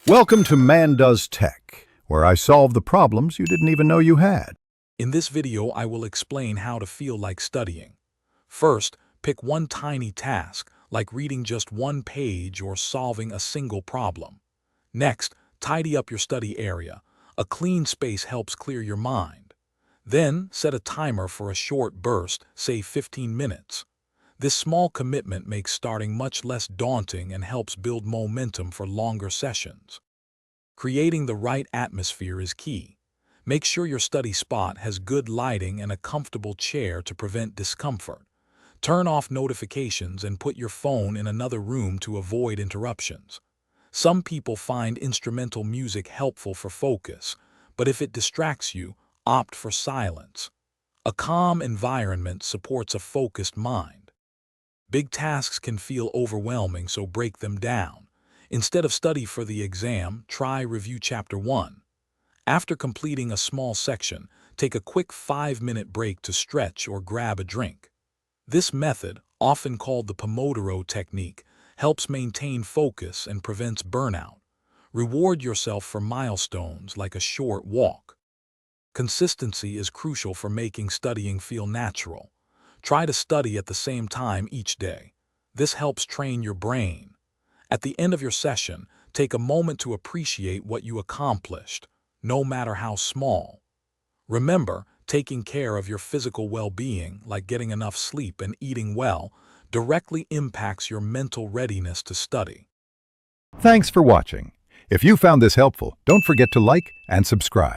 Welcome to Man Does Tech, where I solve the problems you didn't even know you had. In this video, I will explain how to feel like studying. First, pick one tiny task, like reading just one page or solving a single problem. Next, tidy up your study area. A clean space helps clear your mind. Then, set a timer for a short burst, say 15 minutes. This small commitment makes starting much less daunting and helps build momentum for longer sessions. Creating the right atmosphere is key. Make sure your study spot has good lighting and a comfortable chair to prevent discomfort. Turn off notifications and put your phone in another room to avoid interruptions. Some people find instrumental music helpful for focus, but if it distracts you, opt for silence. A calm environment supports a focused mind. Big tasks can feel overwhelming, so break them down. Instead of study for the exam, try review Chapter 1. After completing a small section, take a quick 5-minute break to stretch or grab a drink. This method, often called the Pomodoro technique, helps maintain focus and prevents burnout. Reward yourself for milestones like a short walk. Consistency is crucial for making studying feel natural. Try to study at the same time each day. This helps train your brain. At the end of your session, take a moment to appreciate what you accomplished, no matter how small. Remember, taking care of your physical well-being, like getting enough sleep and eating well, directly impacts your mental readiness to study. Thanks for watching. If you found this helpful, don't forget to like and subscribe.